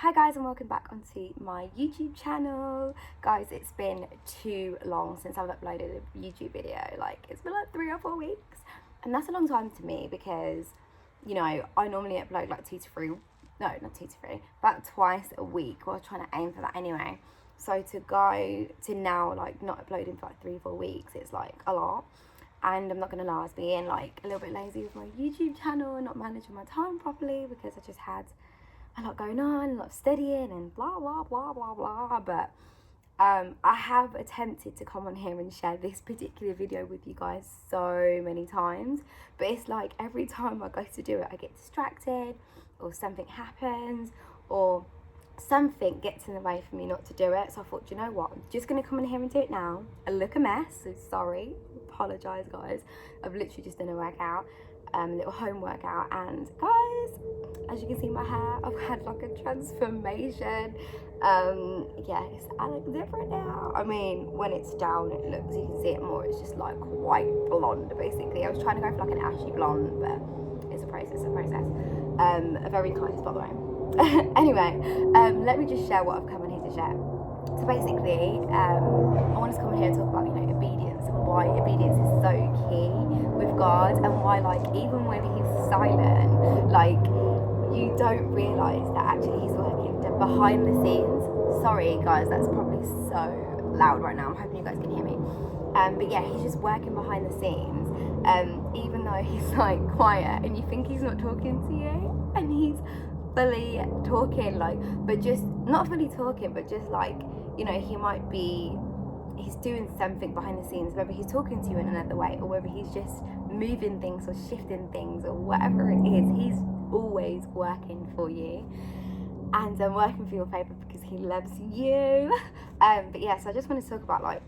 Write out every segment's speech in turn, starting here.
Hi guys, and welcome back onto my YouTube channel. Guys, it's been too long since I've uploaded a YouTube video. Like, it's been like 3 or 4 weeks, and that's a long time to me because, you know, I normally upload like about twice a week. Well, I was trying to aim for that anyway. So to go to now like not uploading for like 3 or 4 weeks, it's like a lot. And I'm not gonna lie, I was being like a little bit lazy with my YouTube channel and not managing my time properly because I just had a lot going on, a lot of studying and blah blah blah blah blah. But I have attempted to come on here and share this particular video with you guys so many times, but it's like every time I go to do it I get distracted, or something happens, or something gets in the way for me not to do it. So I thought, you know what, I'm just gonna come in here and do it now. I look a mess, so sorry, apologize guys. I've literally just done a workout, a little home workout, and guys, as you can see, my hair, I've had like a transformation. Yes, I look different now. I mean, when it's down it looks, you can see it more, it's just like white blonde basically. I was trying to go for like an ashy blonde, but it's a process. A very close, by the way. Anyway, let me just share what I've come in here to share. So basically, I wanted to come in here and talk about, you know, obedience, and why obedience is so key with God, and why, like, even when he's silent, like, you don't realise that actually he's working behind the scenes. Sorry guys, that's probably so loud right now. I'm hoping you guys can hear me. But yeah, he's just working behind the scenes, even though he's like quiet and you think he's not talking to you, and he's fully talking, like, but just not fully talking, but just like, you know, he's doing something behind the scenes, whether he's talking to you in another way or whether he's just moving things or shifting things or whatever it is. He's always working for you, and working for your favour because he loves you. But yeah, so I just want to talk about, like,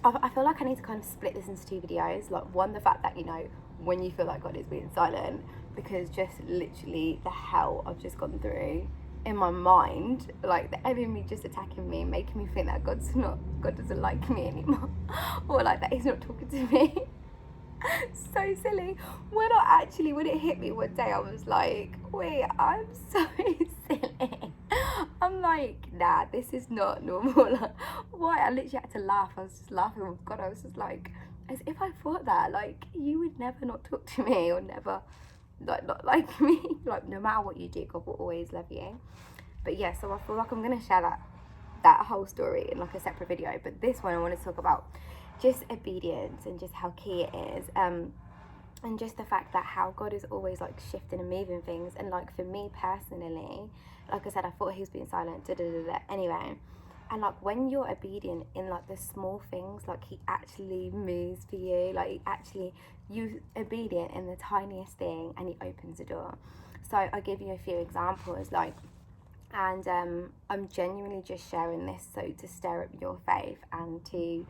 I feel like I need to kind of split this into 2 videos. Like, one, the fact that, you know, when you feel like God is being silent, because just literally the hell I've just gone through in my mind, like the enemy just attacking me and making me think that God doesn't like me anymore, or like that he's not talking to me. So silly. When it hit me one day, I was like, wait, I'm so silly. I'm like, nah, this is not normal. Like, why? I literally had to laugh. I was just laughing with God. I was just like, as if I thought that, like, you would never not talk to me, or never like not like me. Like, no matter what you do, God will always love you. But yeah, so I feel like I'm gonna share that whole story in like a separate video. But this one I want to talk about just obedience and just how key it is, and just the fact that how God is always like shifting and moving things. And like for me personally, like I said, I thought he was being silent, anyway. And like when you're obedient in like the small things, like he actually moves for you. Like you obedient in the tiniest thing and he opens the door. So I'll give you a few examples, like, and I'm genuinely just sharing this so to stir up your faith and to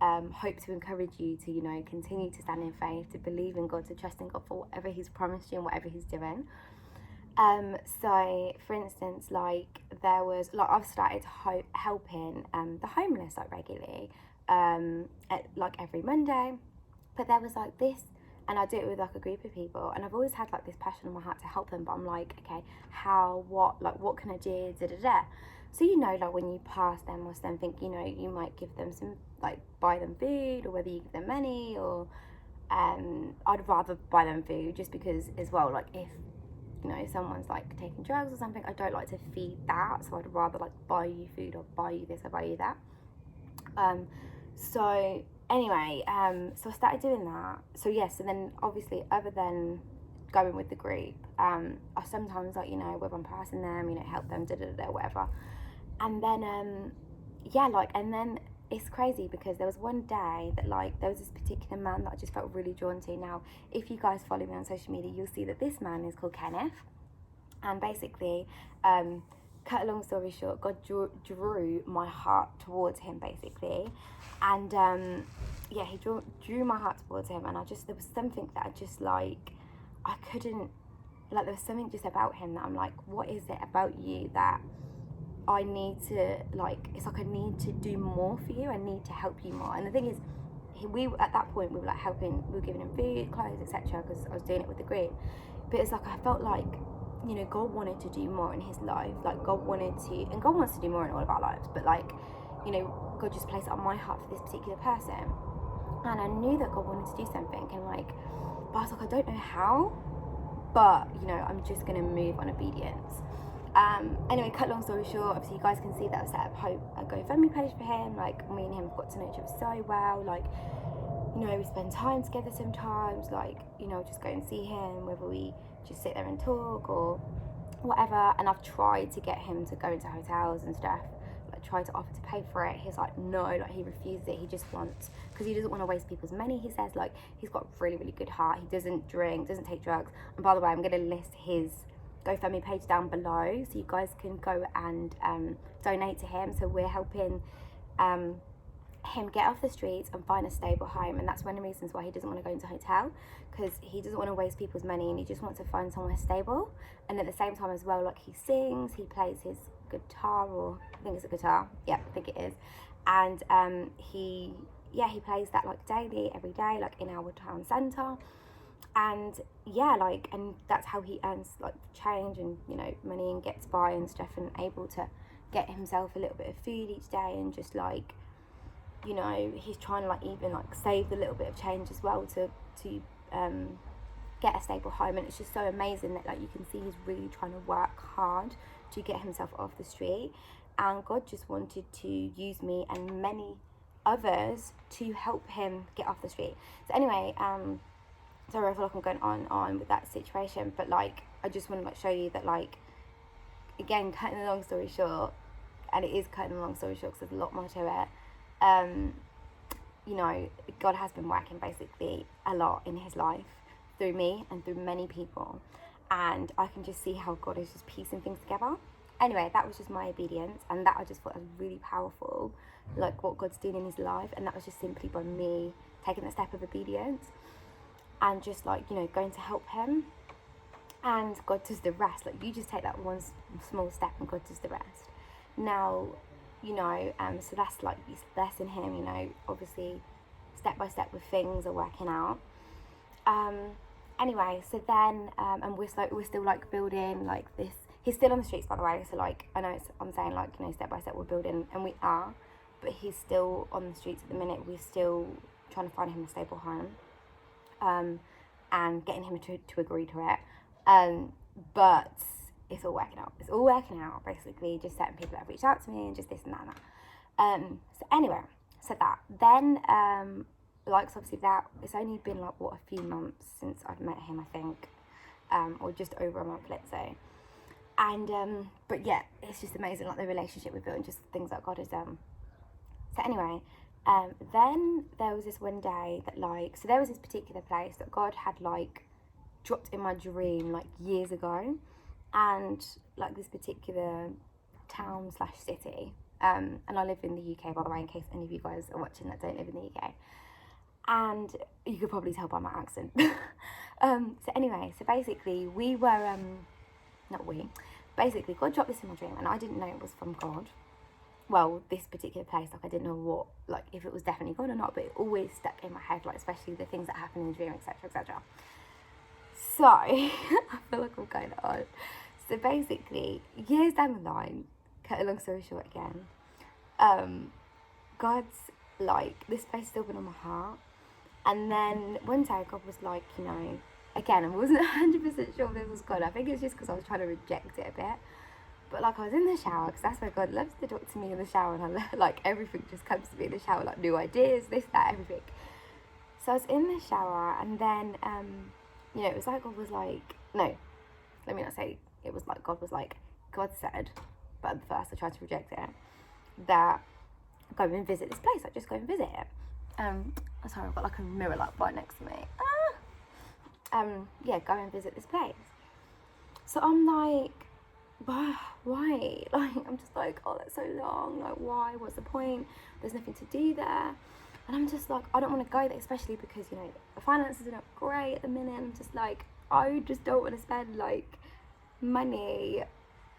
hope to encourage you to, you know, continue to stand in faith, to believe in God, to trust in God for whatever he's promised you and whatever he's doing. So for instance, like there was, like, I've started helping the homeless like regularly, like every Monday. But there was like this, and I do it with like a group of people, and I've always had like this passion in my heart to help them, but I'm like, okay, how, what can I do, So, you know, like when you pass them or something, you know, you might give them some, like, buy them food, or whether you give them money, or I'd rather buy them food, just because as well, like, if, you know, someone's like taking drugs or something, I don't like to feed that, so I'd rather like buy you food, or buy you this, or buy you that. So anyway, so I started doing that. So yes, and then obviously, other than going with the group, I sometimes, like, you know, whether I'm passing them, you know, help them, whatever. And then yeah, like, and then it's crazy because there was one day that, like, there was this particular man that I just felt really drawn to. Now, if you guys follow me on social media, you'll see that this man is called Kenneth. And basically, cut a long story short, God drew my heart towards him, basically. And yeah, he drew my heart towards him, and there was something that I just, like, I couldn't, like, there was something just about him that I'm like, what is it about you that I need to, like, it's like I need to do more for you, I need to help you more. And the thing is, we at that point, we were like helping, we were giving him food, clothes, etc., because I was doing it with the group. But it's like I felt like, you know, God wanted to do more in his life. Like, God wanted to, and God wants to do more in all of our lives, but like, you know, God just placed it on my heart for this particular person. And I knew that God wanted to do something, and like, but I was like, I don't know how, but you know, I'm just gonna move on obedience. Anyway, cut long story short, obviously you guys can see that I set up a GoFundMe page for him. Like, me and him got to know each other so well. Like, you know, we spend time together sometimes. Like, you know, just go and see him, whether we just sit there and talk or whatever. And I've tried to get him to go into hotels and stuff. Like, tried to offer to pay for it. He's like, no, like, he refuses it. He just wants, because he doesn't want to waste people's money. He says, like, he's got a really, really good heart. He doesn't drink, doesn't take drugs. And by the way, I'm going to list his GoFundMe page down below, so you guys can go and donate to him. So we're helping him get off the streets and find a stable home, and that's one of the reasons why he doesn't want to go into a hotel, because he doesn't want to waste people's money, and he just wants to find somewhere stable. And at the same time as well, like, he sings, he plays his guitar, or I think it's a guitar, yeah, I think it is, and he plays that like daily, every day, like in our town centre. And yeah, like, and that's how he earns like change and, you know, money, and gets by and stuff, and able to get himself a little bit of food each day, and just like, you know, he's trying to like even like save the little bit of change as well to get a stable home. And it's just so amazing that, like, you can see he's really trying to work hard to get himself off the street, and God just wanted to use me and many others to help him get off the street. So anyway, sorry, I feel like I'm going on with that situation, but like, I just want to like show you that, like, again, cutting a long story short, and it is cutting a long story short because there's a lot more to it. You know, God has been working basically a lot in his life through me and through many people, and I can just see how God is just piecing things together. Anyway, that was just my obedience, and that I just thought was really powerful, like what God's doing in his life, and that was just simply by me taking the step of obedience and just like, you know, going to help him, and God does the rest. Like, you just take that one small step and God does the rest. Now, you know, so that's like he's blessing him, you know, obviously step by step with things are working out. Anyway, so then and we're still like building like this. He's still on the streets, by the way, so like, I know I'm saying like, you know, step by step we're building, and we are, but he's still on the streets at the minute. We're still trying to find him a stable home, and getting him to agree to it, but it's all working out basically, just certain people that have reached out to me, and just this and that and that. So anyway, so that then like, so obviously that it's only been like a few months since I've met him, I think, or just over a month, let's say. And but yeah, it's just amazing, like the relationship we've built and just things that God has done. So anyway, then there was this one day that like, so there was this particular place that God had like dropped in my dream like years ago, and like this particular town / city, and I live in the UK, by the way, in case any of you guys are watching that don't live in the UK, and you could probably tell by my accent. So anyway, so basically we were basically God dropped this in my dream, and I didn't know it was from God. Well, this particular place, like, I didn't know what, like, if it was definitely God or not, but it always stuck in my head, like, especially the things that happen in the dream, etc, etc. So I feel like I'm going on. So basically, years down the line, cut a long story short again, God's like, this place still been on my heart, and then one day God was like, you know, again, I wasn't 100% sure if this was God. I think it's just because I was trying to reject it a bit. But like, I was in the shower, because that's where God loves to talk to me, in the shower, and I like, everything just comes to me in the shower, like new ideas, this, that, everything. So I was in the shower, and then you know, it was like God was like, no, let me not say it was like God was like, God said, but at first I tried to reject it, that go and visit this place, like just go and visit it. Sorry, I've got like a mirror like right next to me. Yeah, go and visit this place. So I'm like, why? Like, I'm just like, oh, that's so long, like, why? What's the point? There's nothing to do there. And I'm just like, I don't want to go there, especially because, you know, the finances are not great at the minute. I'm just like, I just don't want to spend like money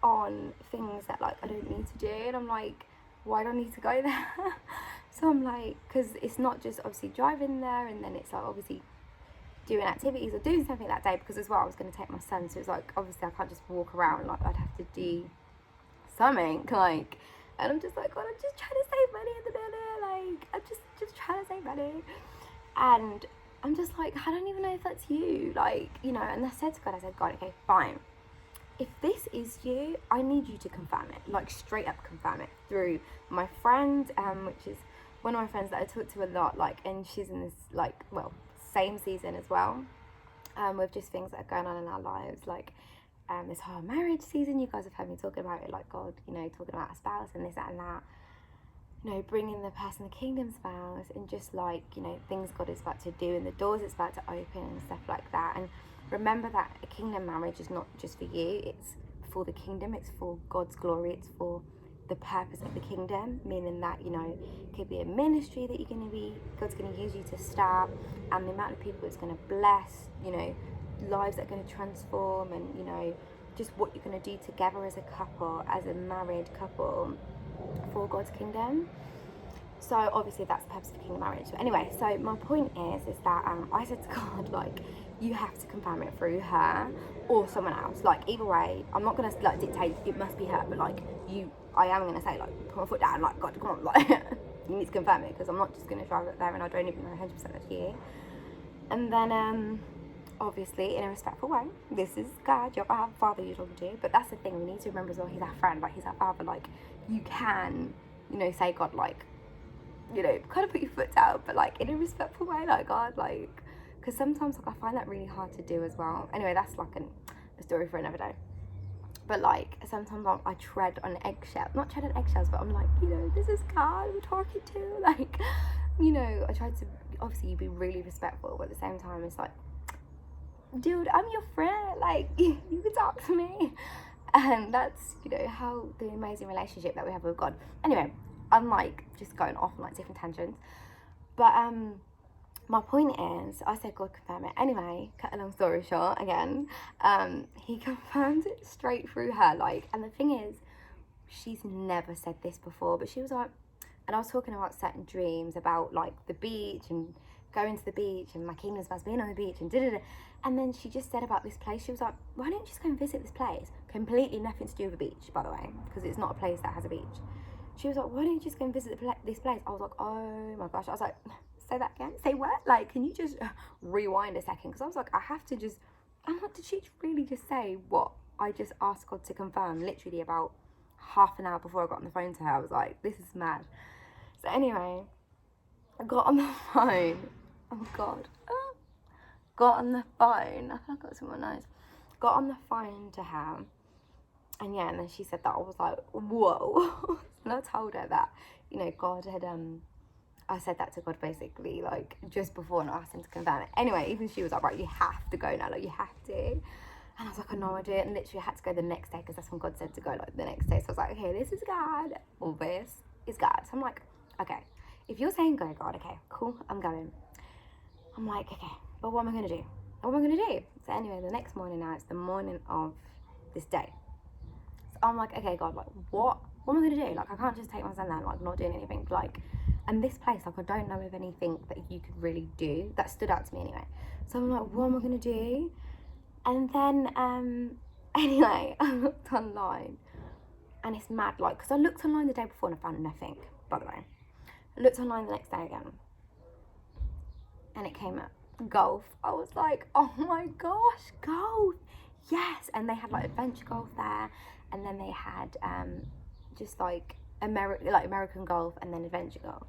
on things that like I don't need to do. And I'm like, why do I need to go there? So I'm like, because it's not just obviously driving there, and then it's like obviously doing activities or doing something that day, because as well I was going to take my son, so it's like obviously I can't just walk around, like I'd have to do something, like, and I'm just like, God, I'm just trying to save money in the minute, like I'm just trying to save money, and I'm just like, I don't even know if that's you, like, you know. And I said to God, okay, fine, if this is you, I need you to confirm it, like straight up confirm it through my friend, which is one of my friends that I talk to a lot, like, and she's in this, like, well, same season as well, with just things that are going on in our lives, like this whole marriage season. You guys have heard me talking about it, like God, you know, talking about a spouse and this, that and that, you know, bringing the person the kingdom spouse, and just like, you know, things God is about to do and the doors it's about to open and stuff like that. And remember that a kingdom marriage is not just for you, it's for the kingdom, it's for God's glory, it's for the purpose of the kingdom, meaning that, you know, it could be a ministry that God's going to use you to start, and the amount of people it's going to bless, you know, lives that are going to transform, and, you know, just what you're going to do together as a couple, as a married couple, for God's kingdom. So obviously that's the purpose of kingdom marriage. But anyway, so my point is that I said to God, like, you have to confirm it through her or someone else. Like, either way, I'm not gonna like dictate it must be her, but like I am gonna say, like, put my foot down, like, God, come on, like you need to confirm it, because I'm not just gonna drive up there and I don't even know 100% that's you. And then obviously in a respectful way, this is God, you're our father you're talking to, but that's the thing, we need to remember as well, he's our friend, like he's our father, like you can, you know, say, God, like, you know, kind of put your foot down, but like in a respectful way, like, God, like, because sometimes like I find that really hard to do as well. Anyway, that's like a story for another day. But like sometimes I tread on eggshells, not tread on eggshells, but I'm like, you know, this is God I'm talking to, like, you know, I try to obviously be really respectful, but at the same time it's like, dude, I'm your friend, like you can talk to me. And that's, you know, how the amazing relationship that we have with God. Anyway, I'm like just going off on like different tangents, but my point is, I said God confirm it. Anyway, cut a long story short, again, he confirmed it straight through her, like, and the thing is, she's never said this before, but she was like, and I was talking about certain dreams about like the beach and going to the beach and my kingdom's about being on the beach and da-da-da. And then she just said about this place, she was like, why don't you just go and visit this place? Completely nothing to do with a beach, by the way, because it's not a place that has a beach. She was like, why don't you just go and visit this place? I was like, oh my gosh. I was like, say that again? Say what? Like, can you just rewind a second? Because I was like, I'm not, did she really just say what I just asked God to confirm literally about half an hour before I got on the phone to her? I was like, this is mad. So anyway, I got on the phone. Oh God. Got on the phone. I think I got someone nice. Got on the phone to her. And yeah, and then she said that. I was like, whoa. And I told her that, you know, God had, I said that to God basically, like, just before, and I asked him to confirm it. Anyway, even she was like, right, you have to go now, like, you have to. And I was like, I know I do it. And literally I had to go the next day, because that's when God said to go, like, the next day. So I was like, okay, this is God. All this is God. So I'm like, okay, if you're saying go, God, okay, cool, I'm going. I'm like, okay, but what am I going to do? What am I going to do? So anyway, the next morning now, it's the morning of this day. So I'm like, okay, God, like, what am I going to do? Like, I can't just take my son there, like, not doing anything. Like, and this place, like, I don't know of anything that you could really do. That stood out to me anyway. So I'm like, what am I going to do? And then, anyway, I looked online. And it's mad, like, because I looked online the day before and I found nothing, by the way. I looked online the next day again. And it came up, golf. I was like, oh my gosh, golf. Yes. And they had, like, adventure golf there. And then they had just, like, American golf and then adventure golf.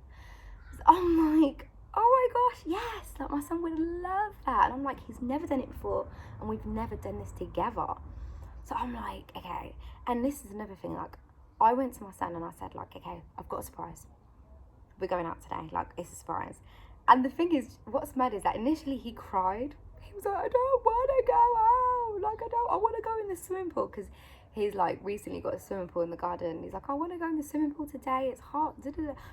So I'm like, oh my gosh, yes. Like, my son would love that. And I'm like, he's never done it before. And we've never done this together. So I'm like, okay. And this is another thing, like, I went to my son and I said, like, okay, I've got a surprise. We're going out today. Like, it's a surprise. And the thing is, what's mad is that initially he cried. He was like, I don't want to go out. Like, I want to go in the swimming pool. Because he's, like, recently got a swimming pool in the garden. He's like, I want to go in the swimming pool today. It's hot.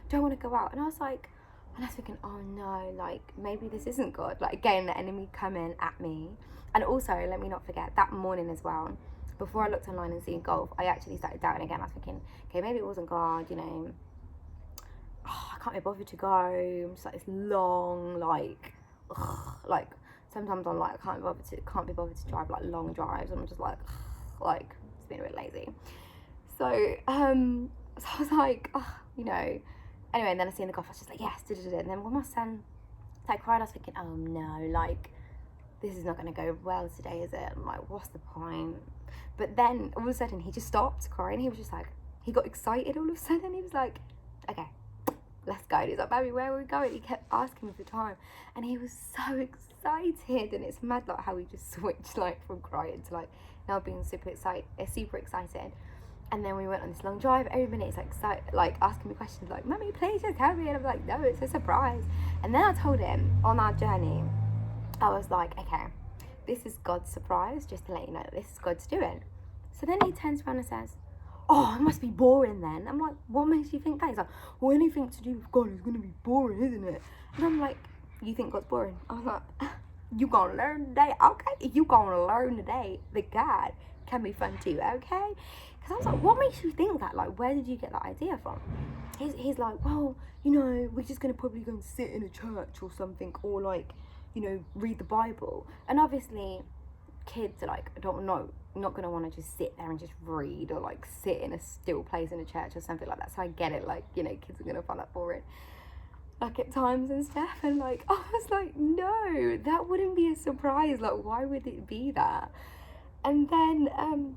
Don't want to go out. And I was like, and I was thinking, oh no, like, maybe this isn't God. Like, again, the enemy coming at me. And also, let me not forget, that morning as well, before I looked online and seen golf, I actually started doubting again. I was thinking, okay, maybe it wasn't God, you know. Oh, I can't be bothered to go. I'm just like, it's long, like, ugh, like. sometimes I'm like, I can't be bothered to drive like long drives. I'm just like it's been a bit lazy. So so I was like, anyway, and then I seen the golf, I was just like, yes, and then when my son cried, I was thinking, oh no, like, this is not going to go well today, is it? I'm like, what's the point? But then all of a sudden he just stopped crying. He was just like, he got excited all of a sudden. He was like, okay, let's go. And he's like, baby, where are we going? He kept asking me for time, and he was so excited. And it's mad like how he just switched like from crying to like now being super excited. And then we went on this long drive. Every minute he's like asking me questions like, mummy, please just tell me. And I'm like, no, it's a surprise. And then I told him on our journey, I was like, okay, this is God's surprise, just to let you know that this is God's doing. So then he turns around and says, oh, it must be boring then. I'm like, what makes you think that? He's like, well, anything to do with God is going to be boring, isn't it? And I'm like, you think God's boring? I was like, you gonna learn today? Okay, you gonna learn today that God can be fun too, okay? Because I was like, what makes you think that? Like, where did you get that idea from? He's like, well, we're just going to probably go and sit in a church or something, or like, read the Bible. And obviously kids are like, I don't know, not going to want to just sit there and just read, or like sit in a still place in a church or something like that. So I get it, like, kids are going to find that boring, like at times and stuff. And like, I was like, no, that wouldn't be a surprise. Like, why would it be that? And then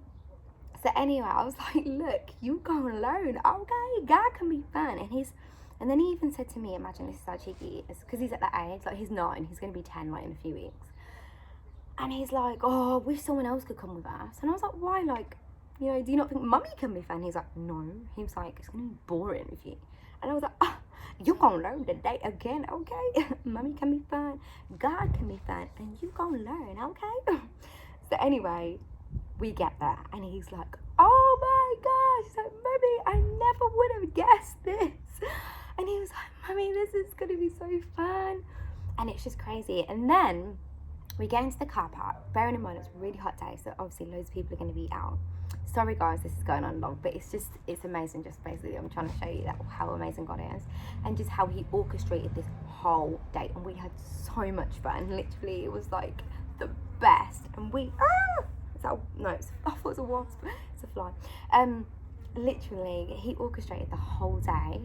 so anyway, I was like, look, you gonna learn, okay? God can be fun. And then he even said to me, imagine this is how cheeky he is, because he's at that age, like he's 9, he's going to be 10 like in a few weeks. And he's like, oh, I wish someone else could come with us. And I was like, why? Like, do you not think mummy can be fun? He's like, no. He was like, it's going to be boring with you. And I was like, you gonna learn today again, okay? Mummy can be fun, God can be fun, and you gonna learn, okay? So anyway, we get there, and he's like, oh my gosh, he's like, mummy, I never would have guessed this. And he was like, mummy, this is going to be so fun. And it's just crazy. And then we get into the car park, bearing in mind it's a really hot day, so obviously loads of people are going to be out. Sorry guys, this is going on long, but it's amazing. Just basically, I'm trying to show you how amazing God is, and just how he orchestrated this whole day. And we had so much fun. Literally, it was like the best. And I thought it was a wasp. It's a fly. Literally, he orchestrated the whole day.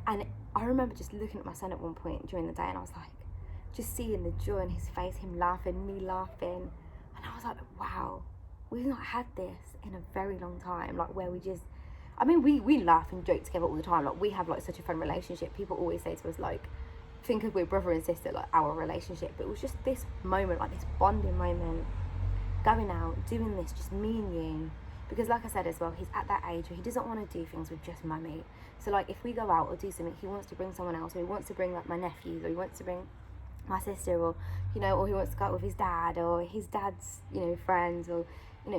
And I remember just looking at my son at one point during the day, and I was like, just seeing the joy in his face, him laughing, me laughing. And I was like, wow, we've not had this in a very long time. Like, where we laugh and joke together all the time. Like, we have like such a fun relationship. People always say to us, like, think of we're brother and sister, like our relationship. But it was just this moment, like this bonding moment, going out, doing this, just me and you. Because like I said as well, he's at that age where he doesn't want to do things with just mummy. So like, if we go out or do something, he wants to bring someone else, or he wants to bring like my nephews, or he wants to bring my sister, or or he wants to go out with his dad, or his dad's friends, or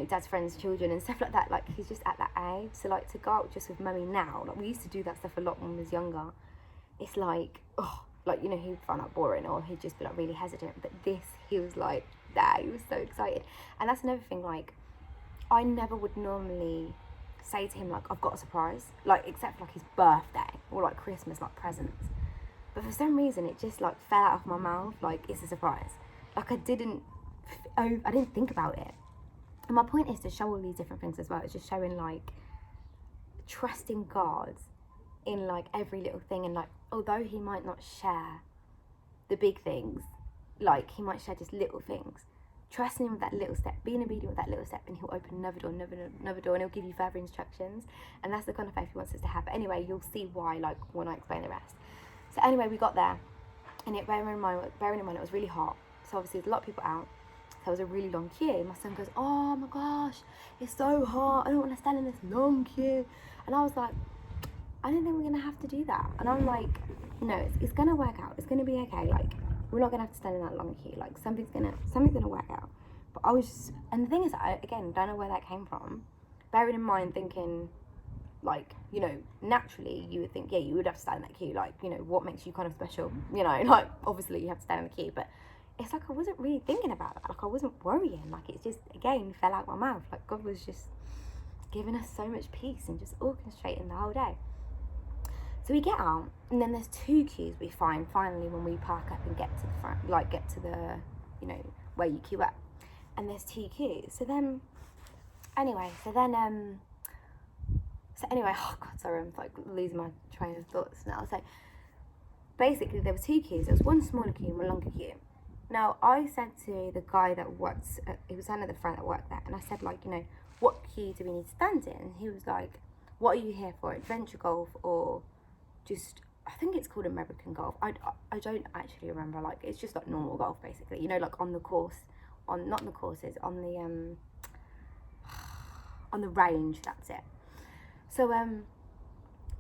dad's friends' children and stuff like that. Like, he's just at that age. So like, to go out just with mummy now, like we used to do that stuff a lot when we was younger. It's like, he'd find that boring, or he'd just be like really hesitant. But this, he was like, he was so excited. And that's another thing, like, I never would normally say to him, like, I've got a surprise, like, except for like his birthday or like Christmas, like presents. But for some reason, it just like fell out of my mouth, like, it's a surprise. Like, I didn't think about it. And my point is to show all these different things as well. It's just showing like trusting God in like every little thing. And like, although he might not share the big things, like he might share just little things, trusting him with that little step, being obedient with that little step, and he'll open another door, and he'll give you further instructions. And that's the kind of faith he wants us to have. But anyway, you'll see why, like, when I explain the rest. So anyway, we got there, and bearing in mind it was really hot. So obviously there's a lot of people out. So there was a really long queue. My son goes, oh my gosh, it's so hot, I don't want to stand in this long queue. And I was like, I don't think we're gonna have to do that. And I'm like, it's gonna work out, it's gonna be okay. Like, we're not gonna have to stand in that long queue. Like, something's gonna work out. But I was just, and the thing is, I again don't know where that came from. Bearing in mind, thinking, like, naturally you would think, yeah, you would have to stand in that queue. Like, what makes you kind of special? Like, obviously you have to stand in the queue. But it's like, I wasn't really thinking about that. Like, I wasn't worrying. Like, it just, again, fell out my mouth. Like, God was just giving us so much peace and just orchestrating the whole day. So we get out, and then there's 2 queues we find finally when we park up and get to the front, like get to the you know, where you queue up. And there's 2 queues. So then, oh God, sorry, I'm like losing my train of thoughts now. So basically there were 2 queues. There was one smaller queue and one longer queue. Now I said to the guy that works, he was one of the front that worked there, and I said, like, you know, what queue do we need to stand in? And he was like, what are you here for, adventure golf or just, I think it's called American golf. I don't actually remember, like, it's just like normal golf basically, you know, like on the course, on, not the courses, on the range, that's it. So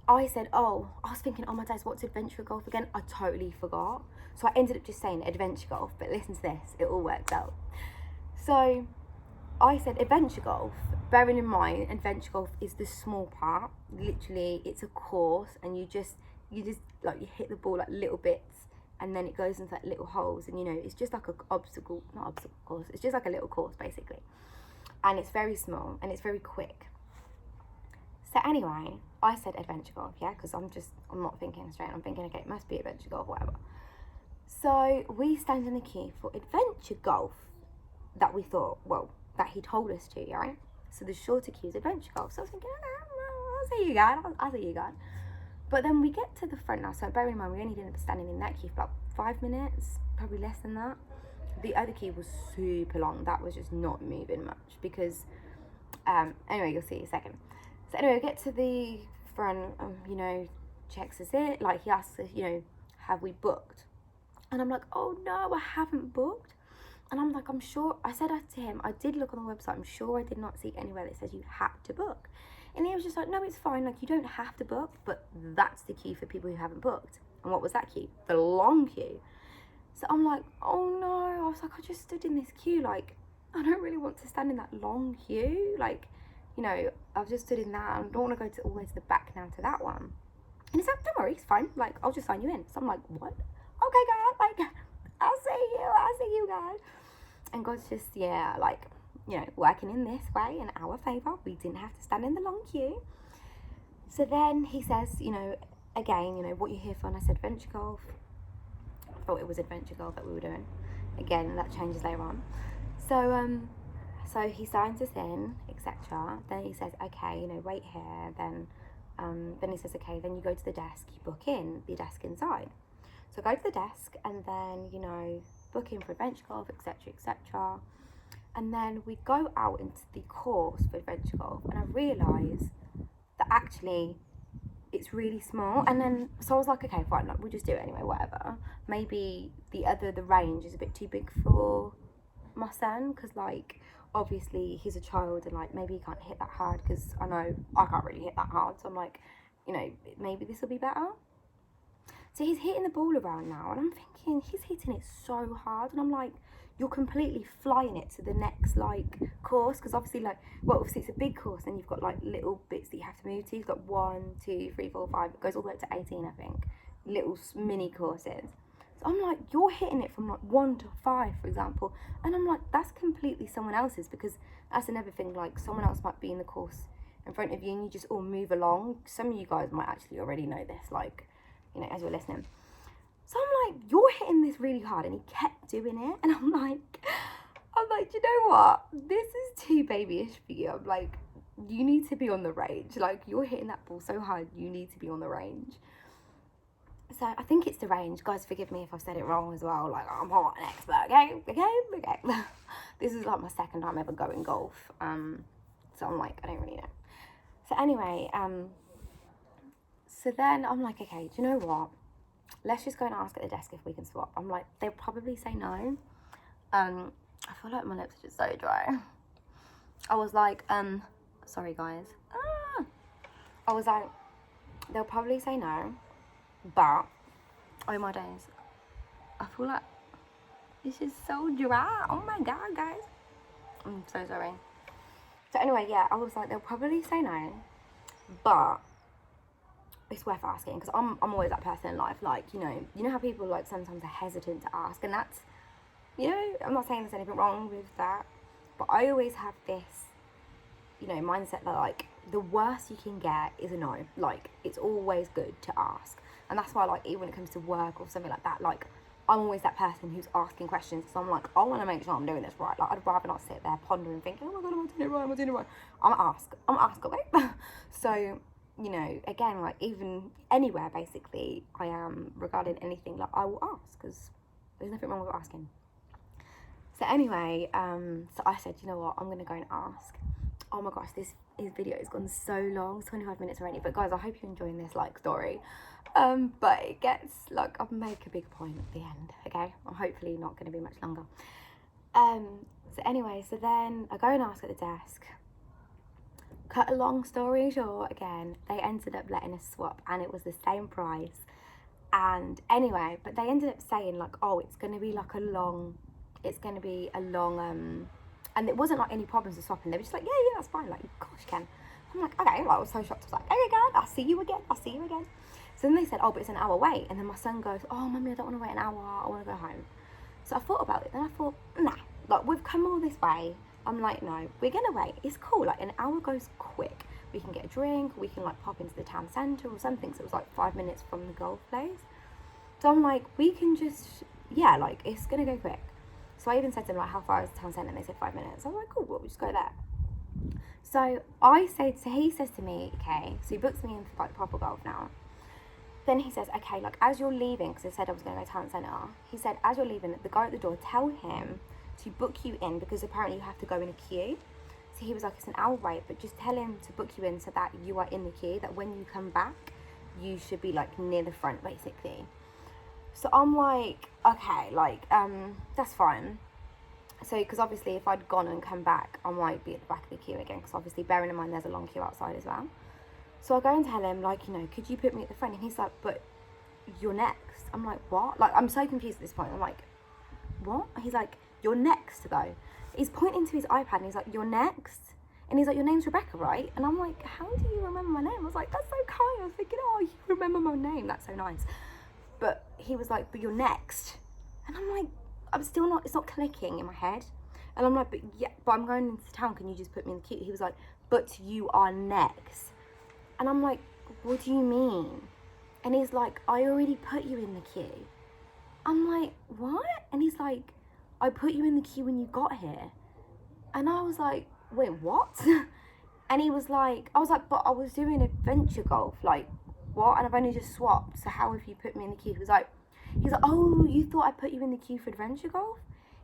I said, oh, I was thinking, oh my days, what's adventure golf again? I totally forgot. So I ended up just saying adventure golf, but listen to this, it all works out. So I said adventure golf, bearing in mind adventure golf is the small part. Literally, it's a course, and you just like, you hit the ball like little bits, and then it goes into like little holes, and you know, it's just like a not obstacle course, it's just like a little course basically. And it's very small and it's very quick. So anyway, I said adventure golf, yeah, because I'm not thinking straight. I'm thinking, okay, it must be adventure golf, whatever. So we stand in the queue for adventure golf that we thought, well, that he told us to, right? So the shorter queue is adventure golf. So I was thinking, I'll see you guys, I'll see you guys. But then we get to the front now, so bearing in mind, we only ended up standing in that queue for like 5 minutes, probably less than that. The other queue was super long. That was just not moving much because, anyway, you'll see in a second. So anyway, we get to the front, you know, checks us in, like he asks us, you know, have we booked? And I'm like, oh no, I haven't booked. And I'm like, I'm sure, I said to him, I did look on the website, I'm sure I did not see anywhere that says you had to book. And he was just like, no, it's fine, like you don't have to book, but that's the queue for people who haven't booked. And what was that queue? The long queue. So I'm like, oh no, I was like, I just stood in this queue, like, I don't really want to stand in that long queue, like, you know, I've just stood in that, and I don't want to go all the way to the back now to that one. And he's like, don't worry, it's fine, like, I'll just sign you in. So I'm like, what? Okay, guys, like, I'll see you guys. And God's just, yeah, like, you know, working in this way in our favour. We didn't have to stand in the long queue. So then he says, you know, again, you know, what you here for? And I said, adventure golf. I thought it was adventure golf that we were doing. Again, that changes later on. So he signs us in, etc. Then he says, okay, you know, wait here. Then he says, okay, then you go to the desk, you book in the desk inside. So I go to the desk, and then, you know, book in for adventure golf, etc., etc. And then we go out into the course for adventure golf, and I realise that actually it's really small. And then, so I was like, okay, fine, like, we'll just do it anyway, whatever. Maybe the range is a bit too big for my son, because, like, obviously he's a child, and, like, maybe he can't hit that hard, because I know I can't really hit that hard. So I'm like, you know, maybe this will be better. So he's hitting the ball around now, and I'm thinking, he's hitting it so hard, and I'm like, you're completely flying it to the next, like, course, because obviously, like, well, obviously it's a big course, and you've got, like, little bits that you have to move to. You've got 1, 2, 3, 4, 5, it goes all the way up to 18, I think, little mini courses. So I'm like, you're hitting it from, like, 1 to 5, for example, and I'm like, that's completely someone else's, because that's another thing, like, someone else might be in the course in front of you, and you just all move along. Some of you guys might actually already know this, like, you know, as you're listening. So I'm like, you're hitting this really hard, and he kept doing it, and I'm like, you know what? This is too babyish for you. I'm like, you need to be on the range. Like, you're hitting that ball so hard, you need to be on the range. So I think it's the range. Guys, forgive me if I've said it wrong as well. Like, I'm not an expert, okay. This is like my second time ever going golf. So I'm like, I don't really know. So anyway, so then I'm like, okay, do you know what? Let's just go and ask at the desk if we can swap. I'm like, they'll probably say no. I feel like my lips are just so dry. I was like, sorry guys. I was like, they'll probably say no, but, oh my days, I feel like it's just so dry. Oh my God, guys. I'm so sorry. So anyway, yeah, I was like, they'll probably say no, but it's worth asking, because I'm always that person in life, like, you know how people, like, sometimes are hesitant to ask, and that's, you know, I'm not saying there's anything wrong with that, but I always have this, you know, mindset that, like, the worst you can get is a no. Like, it's always good to ask, and that's why, like, even when it comes to work or something like that, like, I'm always that person who's asking questions, because I'm like, I want to make sure I'm doing this right. Like, I'd rather not sit there pondering, thinking, oh my god, am I doing it right? Am I doing it right? I'm gonna ask, okay? So, you know, again, like, even anywhere, basically, I am, regarding anything, like, I will ask, because there's nothing wrong with asking. So anyway, so I said, you know what, I'm gonna go and ask. Oh my gosh, this video has gone so long, it's 25 minutes already, but guys, I hope you're enjoying this, like, story. But it gets, like, I'll make a big point at the end, okay? I'm hopefully not going to be much longer. So anyway, so then I go and ask at the desk. Cut a long story short, again, they ended up letting us swap, and it was the same price. And anyway, but they ended up saying, like, oh, it's going to be a long, and it wasn't, like, any problems with swapping. They were just like, yeah, that's fine, like, gosh, Ken. I'm like, okay, like, I was so shocked. I was like, okay, God, I'll see you again. So then they said, oh, but it's an hour wait. And then my son goes, oh, mummy, I don't want to wait an hour. I want to go home. So I thought about it. Then I thought, nah, like, we've come all this way. I'm like, no, we're going to wait. It's cool. Like, an hour goes quick. We can get a drink. We can, like, pop into the town centre or something. So it was, like, 5 minutes from the golf place. So I'm like, we can just, yeah, like, it's going to go quick. So I even said to them, like, how far is the town centre? And they said 5 minutes. So I'm like, cool, we'll just go there. So he says to me, okay, so he books me in for, like, proper golf now. Then he says, okay, like, as you're leaving, because I said I was going to go to town centre, he said, as you're leaving, the guy at the door, tell him to book you in, because apparently you have to go in a queue. So he was like, it's an hour wait, but just tell him to book you in so that you are in the queue, that when you come back, you should be, like, near the front, basically. So I'm like, okay, like, that's fine. So, because obviously if I'd gone and come back, I might be at the back of the queue again, because obviously, bearing in mind, there's a long queue outside as well. So I go and tell him, like, you know, could you put me at the front? And he's like, but you're next. I'm like, what? Like, I'm so confused at this point. I'm like, what? He's like, you're next, though. He's pointing to his iPad, and he's like, you're next? And he's like, your name's Rebecca, right? And I'm like, how do you remember my name? I was like, that's so kind. I was thinking, oh, you remember my name. That's so nice. But he was like, but you're next. And I'm like, I'm still not, it's not clicking in my head. And I'm like, but I'm going into town. Can you just put me in the queue? He was like, but you are next. And I'm like, what do you mean? And he's like, I already put you in the queue. I'm like, what? And he's like, I put you in the queue when you got here. And I was like, wait, what? And he was like, I was like, but I was doing adventure golf. Like, what? And I've only just swapped. So how have you put me in the queue? He's like, oh, you thought I put you in the queue for adventure golf?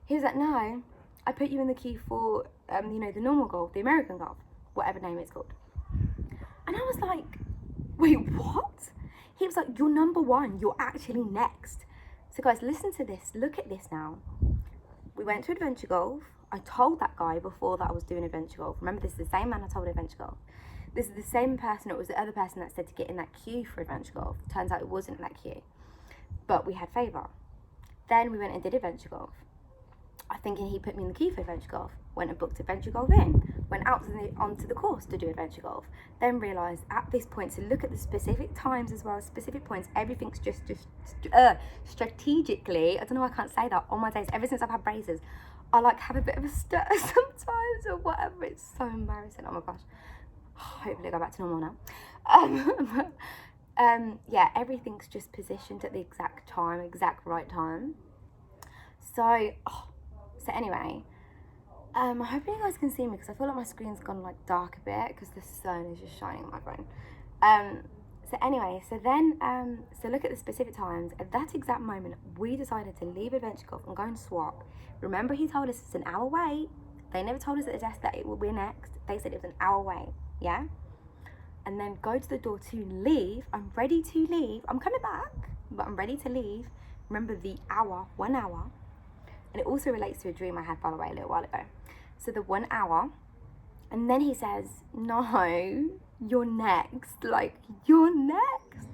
He was like, no, I put you in the queue for, you know, the normal golf, the American golf, whatever name it's called. And I was like, wait, what? He was like, you're number one. You're actually next. So guys, listen to this. Look at this now. We went to adventure golf. I told that guy before that I was doing adventure golf. Remember, this is the same man I told adventure golf. This is the same person. It was the other person that said to get in that queue for adventure golf. Turns out it wasn't in that queue. But we had favour. Then we went and did adventure golf. I thinking he put me in the queue for adventure golf. Went and booked adventure golf in. Went out onto the course to do adventure golf. Then realised at this point to look at the specific times as well as specific points. Everything's just strategically. I don't know why I can't say that on my days. Ever since I've had braces, I like have a bit of a stutter sometimes or whatever. It's so embarrassing. Oh my gosh. Hopefully I go back to normal now. Yeah, everything's just positioned at the exact time, exact right time. So anyway, I'm hoping you guys can see me, because I feel like my screen's gone like dark a bit because the sun is just shining on my phone. So anyway, so then, so look at the specific times. At that exact moment, we decided to leave adventure golf and go and swap. Remember, he told us it's an hour wait. They never told us at the desk that we're next. They said it was an hour wait, yeah? And then go to the door to leave. I'm ready to leave. I'm coming back, but I'm ready to leave. Remember the hour, 1 hour. And it also relates to a dream I had, by the way, a little while ago. So the 1 hour, and then he says, no, you're next. Like, you're next.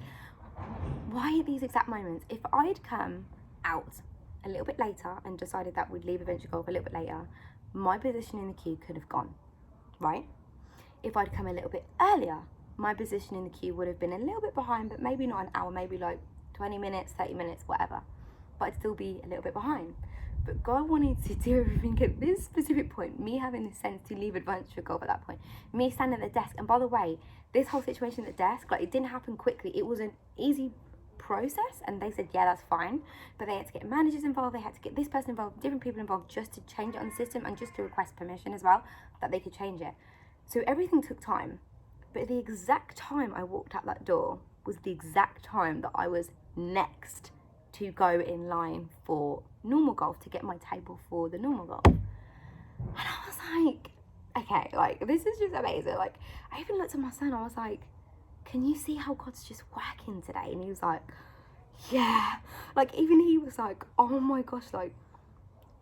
Why at these exact moments? If I'd come out a little bit later and decided that we'd leave adventure golf a little bit later, my position in the queue could have gone, right? If I'd come a little bit earlier, my position in the queue would have been a little bit behind, but maybe not an hour, maybe like 20 minutes, 30 minutes, whatever. But I'd still be a little bit behind. But God wanted to do everything at this specific point, me having the sense to leave adventure golf at that point, me standing at the desk. And by the way, this whole situation at the desk, like, it didn't happen quickly. It was an easy process, and they said yeah, that's fine, but they had to get managers involved, they had to get this person involved, different people involved, just to change it on the system and just to request permission as well that they could change it. So everything took time, but the exact time I walked out that door was the exact time that I was next to go in line for normal golf, to get my table for the normal golf. And I was like, okay, like, this is just amazing. Like, I even looked at my son, I was like, can you see how God's just working today? And he was like, yeah. Like, even he was like, oh my gosh, like,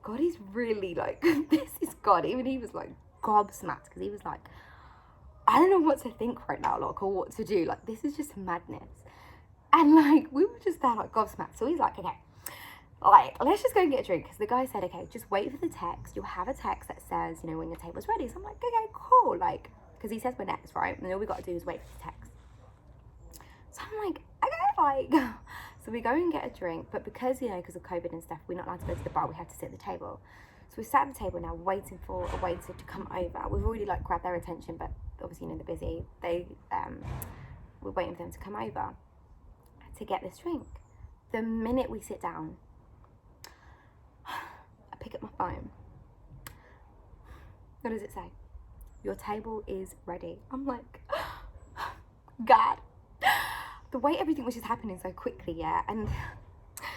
God is really, like, this is God. Even he was like gobsmacked, because he was like, I don't know what to think right now, like, or what to do. Like, this is just madness. And like, we were just there like gobsmacked. So he's like, okay, like, let's just go and get a drink. Because the guy said, okay, just wait for the text. You'll have a text that says, you know, when your table's ready. So I'm like, okay, cool. Like, because he says we're next, right? And all we got to do is wait for the text. So I'm like, okay, like, so we go and get a drink. But because, you know, because of COVID and stuff, we're not allowed to go to the bar. We have to sit at the table. So we sat at the table now, waiting for a waiter to come over. We've already like grabbed their attention, but obviously, you know, they're busy. We're waiting for them to come over to get this drink. The minute we sit down, I pick up my phone. What does it say? Your table is ready. I'm like, God. The way everything was just happening so quickly, yeah. And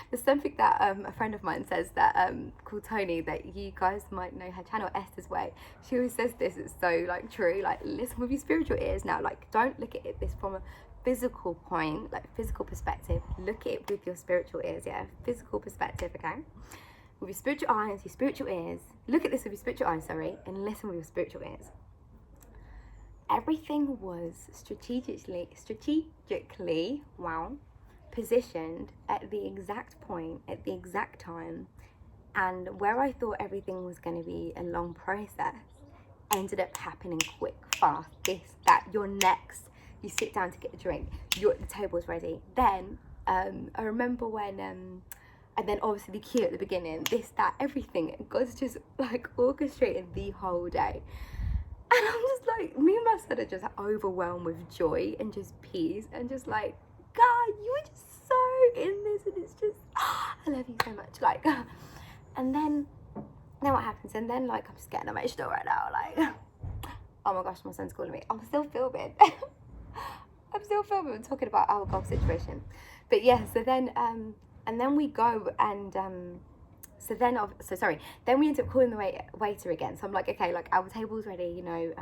there's something that a friend of mine says that called Tony, that you guys might know her channel, Esther's Way. She always says this, it's so like true, like, listen with your spiritual ears now. Like, don't look at this from a physical point, like physical perspective. Look at it with your spiritual ears, yeah. Physical perspective, okay? With your spiritual eyes, your spiritual ears. Look at this with your spiritual eyes, sorry, and listen with your spiritual ears. Everything was strategically, wow, positioned at the exact point, at the exact time, and where I thought everything was going to be a long process ended up happening quick, fast, this, that, you're next, you sit down to get a drink, the table's ready. Then, I remember when, and then obviously the queue at the beginning, this, that, everything, God's just like orchestrated the whole day. And I'm just like, me and my son are just overwhelmed with joy and just peace and just like, God, you were just so in this, and it's just, I love you so much, like. And then what happens? And then, like, I'm just getting emotional right now, like, oh my gosh, my son's calling me. I'm still filming. I'm talking about our golf situation. But yeah, so then, and then we go and, then we end up calling the waiter again. So I'm like, okay, like, our table's ready, you know,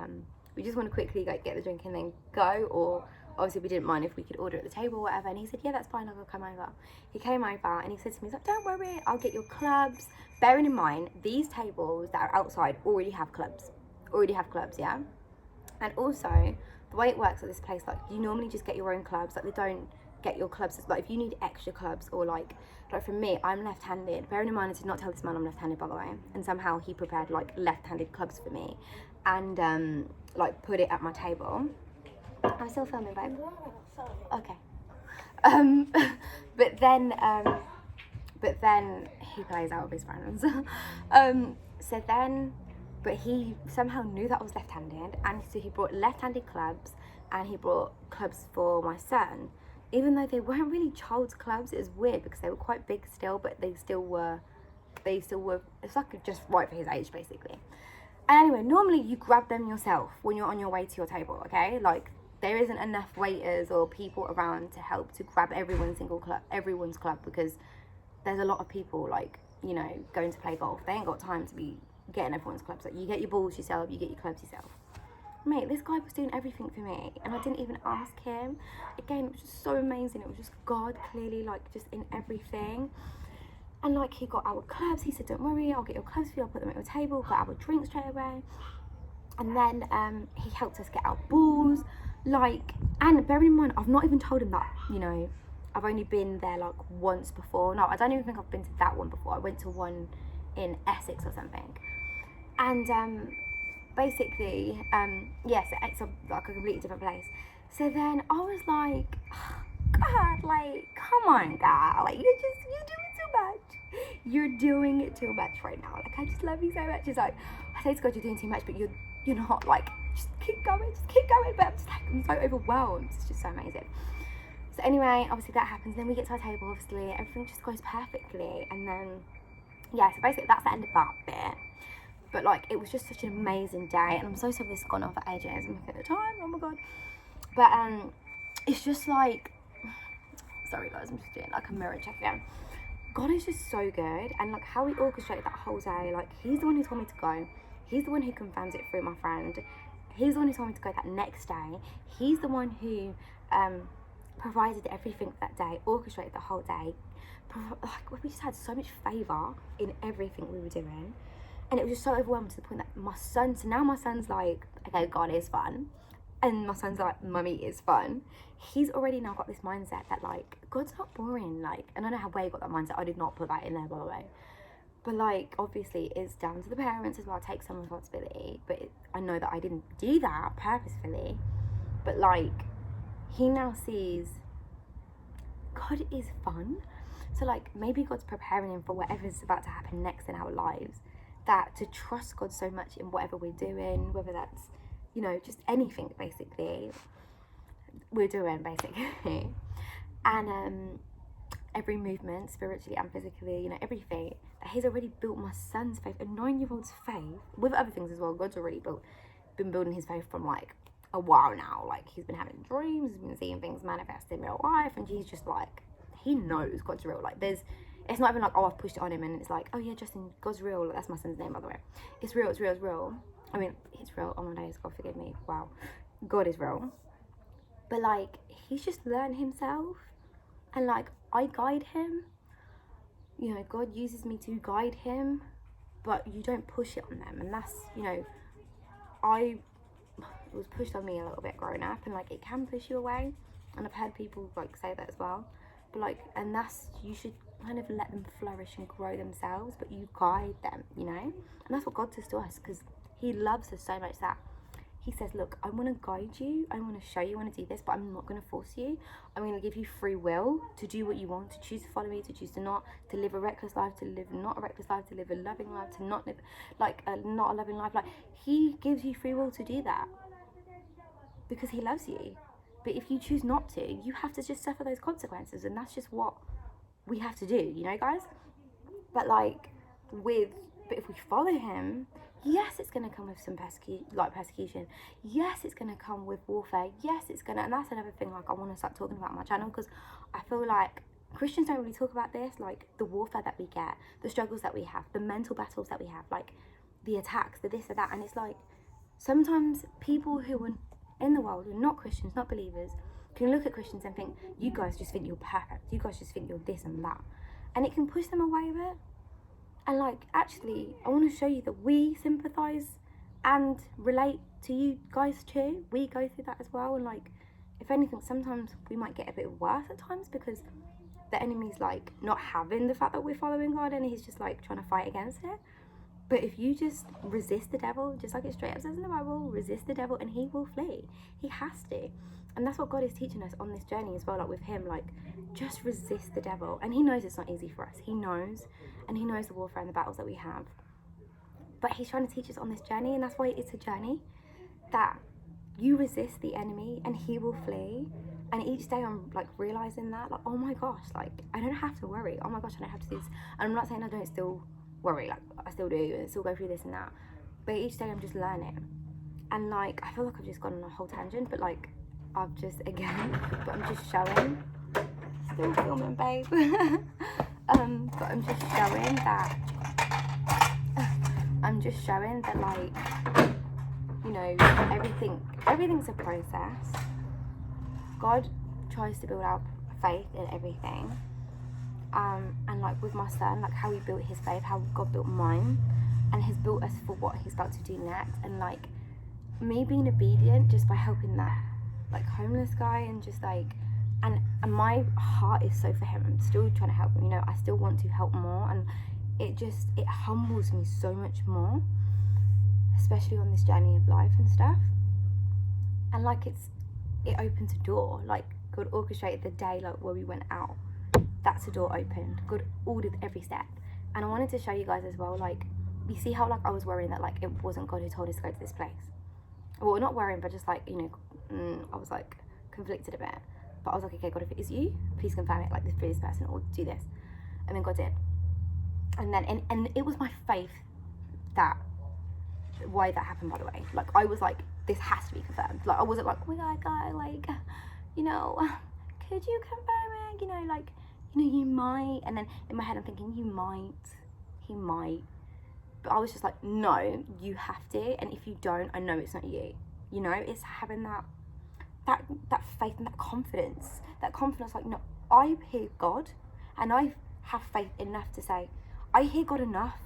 we just want to quickly, like, get the drink and then go, or obviously we didn't mind if we could order at the table or whatever. And he said, yeah, that's fine, I'll come over. He came over and he said to me, he's like, don't worry, I'll get your clubs. Bearing in mind, these tables that are outside already have clubs, yeah? And also, the way it works at this place, like, you normally just get your own clubs, like, they don't get your clubs, like, if you need extra clubs, or like for me, I'm left-handed. Bearing in mind, I did not tell this man I'm left-handed, by the way, and somehow he prepared, like, left-handed clubs for me, and, like, put it at my table. I'm still filming, babe. Okay. But then he plays out with his friends. But he somehow knew that I was left-handed, and so he brought left-handed clubs, and he brought clubs for my son, even though they weren't really child's clubs. It was weird because they were quite big still, but they still were, it's like just right for his age, basically. And anyway, normally you grab them yourself when you're on your way to your table, okay? Like, there isn't enough waiters or people around to help to grab everyone's club, because there's a lot of people, like, you know, going to play golf. They ain't got time to be getting everyone's clubs. Like, you get your balls yourself, you get your clubs yourself. Mate, this guy was doing everything for me, and I didn't even ask him. Again, it was just so amazing. It was just God, clearly, like, just in everything. And, like, he got our clubs. He said, don't worry, I'll get your clubs for you, I'll put them at your table, got our drinks straight away. And then he helped us get our balls. Like, and bearing in mind, I've not even told him that, you know, I've only been there, like, once before. No, I don't even think I've been to that one before. I went to one in Essex or something. And, basically, yes, it's like a completely different place. So then I was like, oh, God, like, come on, God, like, you're doing too much. You're doing it too much right now. Like, I just love you so much. It's like, I say to God, you're doing too much, but you're not, like, just keep going. But I'm just like, I'm so overwhelmed. It's just so amazing. So anyway, obviously that happens, then we get to our table, obviously everything just goes perfectly, and then yeah, so basically that's the end of that bit. But like, it was just such an amazing day, and I'm so sorry this has gone on for ages. I'm looking at the time, oh my god. But it's just like, sorry guys, I'm just doing like a mirror check again. God is just so good, and like how he orchestrated that whole day. Like, he's the one who told me to go, he's the one who confirms it through my friend, he's the one who told me to go that next day, he's the one who provided everything that day, orchestrated the whole day. Like, we just had so much favour in everything we were doing, and it was just so overwhelming to the point that my son, so now my son's like, okay, God is fun, and my son's like, mummy is fun. He's already now got this mindset that like, God's not boring. Like, and I don't know where he got that mindset. I did not put that in there, by the way. But like, obviously it's down to the parents as well, take some responsibility. But I know that I didn't do that purposefully. But like, he now sees God is fun. So like, maybe God's preparing him for whatever's about to happen next in our lives. That to trust God so much in whatever we're doing, whether that's, you know, just anything basically we're doing basically. And every movement, spiritually and physically, you know, everything, that he's already built my son's faith, a 9-year-old's faith, with other things as well. God's already been building his faith from like a while now. Like, he's been having dreams, he's been seeing things manifest in real life, and he's just like, he knows God's real. Like, it's not even like, oh, I've pushed it on him and it's like, oh yeah, Justin, God's real. That's my son's name, by the way. It's real, it's real, it's real. I mean, it's real. Oh my days, God forgive me. Wow. God is real. But like, he's just learned himself, and like, I guide him. You know, God uses me to guide him, but you don't push it on them. And that's, you know, it was pushed on me a little bit growing up, and like, it can push you away. And I've heard people like say that as well. But like, and that's, you should kind of let them flourish and grow themselves, but you guide them, you know. And that's what God does to us, because he loves us so much that he says, look, I want to guide you, I want to show you, I want to do this, but I'm not going to force you. I'm going to give you free will to do what you want, to choose to follow me, to choose to not, to live a reckless life, to live not a reckless life, to live a loving life, to not live like not a loving life. Like, he gives you free will to do that because he loves you. But if you choose not to, you have to just suffer those consequences, and that's just what we have to do, you know, guys. But like, but if we follow him, yes, it's going to come with some persecution. Yes, it's going to come with warfare. Yes, it's going to, and that's another thing like I want to start talking about on my channel, because I feel like Christians don't really talk about this, like the warfare that we get, the struggles that we have, the mental battles that we have, like the attacks, the this or that. And it's like, sometimes people who are in the world, who are not Christians, not believers, can look at Christians and think, you guys just think you're perfect, you guys just think you're this and that, and it can push them away a bit. And like, actually, I want to show you that we sympathise and relate to you guys too. We go through that as well. And like, if anything, sometimes we might get a bit worse at times, because the enemy's like not having the fact that we're following God, and he's just like trying to fight against it. But if you just resist the devil, just like it straight up says in the Bible, resist the devil and he will flee. He has to. And that's what God is teaching us on this journey as well, like with him, like, just resist the devil. And he knows it's not easy for us. He knows, and he knows the warfare and the battles that we have. But he's trying to teach us on this journey, and that's why it's a journey, that you resist the enemy and he will flee. And each day I'm like realizing that, like, oh my gosh, like, I don't have to worry. Oh my gosh, I don't have to do this. And I'm not saying I don't still worry, like, I still do, and still go through this and that. But each day I'm just learning. And like, I feel like I've just gone on a whole tangent, but like, I've just, again, but I'm just showing, still filming, babe. But I'm just showing that, like, you know, everything's a process. God tries to build our faith in everything. And like with my son, like how he built his faith, how God built mine, and has built us for what he's about to do next. And like, me being obedient just by helping that like homeless guy, and just like, and my heart is so for him. I'm still trying to help him, you know, I still want to help more, and it humbles me so much more, especially on this journey of life and stuff. And like, it opens a door. Like, God orchestrated the day, like where we went out, that's a door opened. God ordered every step. And I wanted to show you guys as well, like, you see how like I was worrying that like it wasn't God who told us to go to this place. Well, not worrying, but just like, you know, I was like conflicted a bit. But I was like, okay, God, if it is you, please confirm it, like, this person, or do this. And then God did. And then, and it was my faith that, why that happened, by the way. Like, I was like, this has to be confirmed. Like, I wasn't like, oh my God, guy, like, you know, could you confirm it? You know, like, you know, you might. And then in my head, I'm thinking, he might. But I was just like, no, you have to. And if you don't, I know it's not you. You know, it's having that faith and that confidence. Like, no, I hear God, and I have faith enough to say, I hear God enough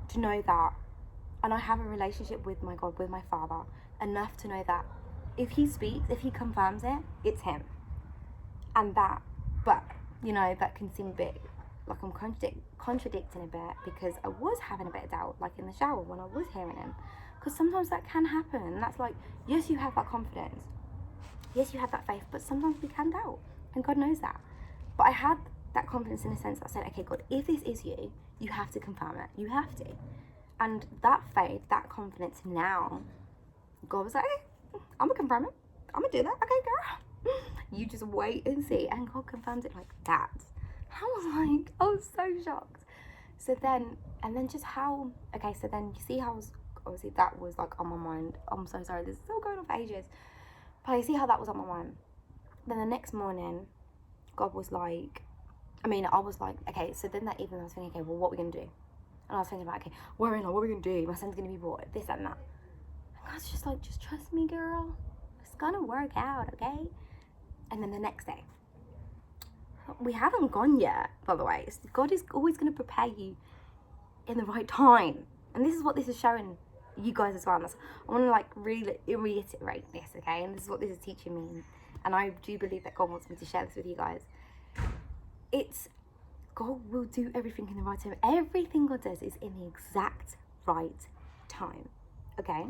to know that, and I have a relationship with my God, with my Father, enough to know that if he speaks, if he confirms it, it's him. And that, but, you know, that can seem a bit like I'm contradicting a bit, because I was having a bit of doubt, like in the shower when I was hearing him, because sometimes that can happen. And that's like, yes, you have that confidence, yes, you have that faith, but sometimes we can doubt, and God knows that. But I had that confidence in a sense that I said, okay, God, if this is you, you have to confirm it, you have to. And that faith, that confidence, now God was like, okay, I'm gonna confirm it, I'm gonna do that, okay, girl, you just wait and see. And God confirmed it like that. I was so shocked. So then, and then just how, okay, so then you see how, obviously that was like on my mind. I'm so sorry, this is still going on for ages. But you see how that was on my mind. Then the next morning, God was like, I was like, okay, so then that evening I was thinking, okay, well, what are we going to do? And I was thinking about, okay, what are we going to do? My son's going to be brought, this and that. And God's just like, just trust me, girl. It's going to work out, okay? And then the next day, we haven't gone yet, by the way. God is always going to prepare you in the right time. And this is what this is showing you guys as well. And I want to like really reiterate this, okay? And this is what this is teaching me. And I do believe that God wants me to share this with you guys. It's, God will do everything in the right time. Everything God does is in the exact right time, okay?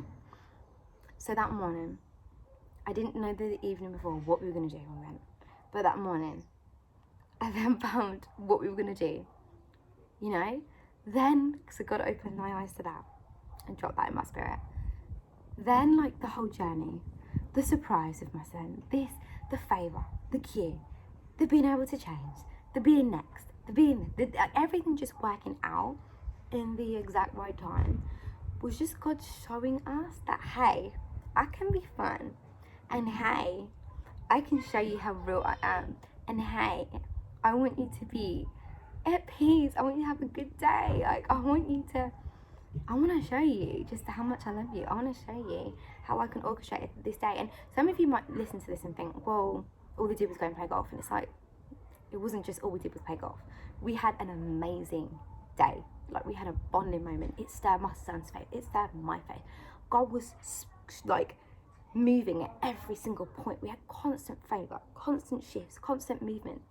So that morning, I didn't know the evening before what we were going to do when we went. But that morning, I then found what we were going to do, you know? Then, so God opened my eyes to that and dropped that in my spirit. Then, like, the whole journey, the surprise of my son, this, the favour, the cue, the being able to change, the being next, everything just working out in the exact right time was just God showing us that, hey, I can be fun, and hey, I can show you how real I am, and hey, I want you to be at peace, I want you to have a good day, like, I want to show you just how much I love you. I want to show you how I can orchestrate this day. And some of you might listen to this and think, well, all we did was go and play golf. And it's like, it wasn't just all we did was play golf. We had an amazing day. Like, we had a bonding moment. It stirred my son's faith. It stirred my faith. God was like moving at every single point. We had constant favour, constant shifts, constant movement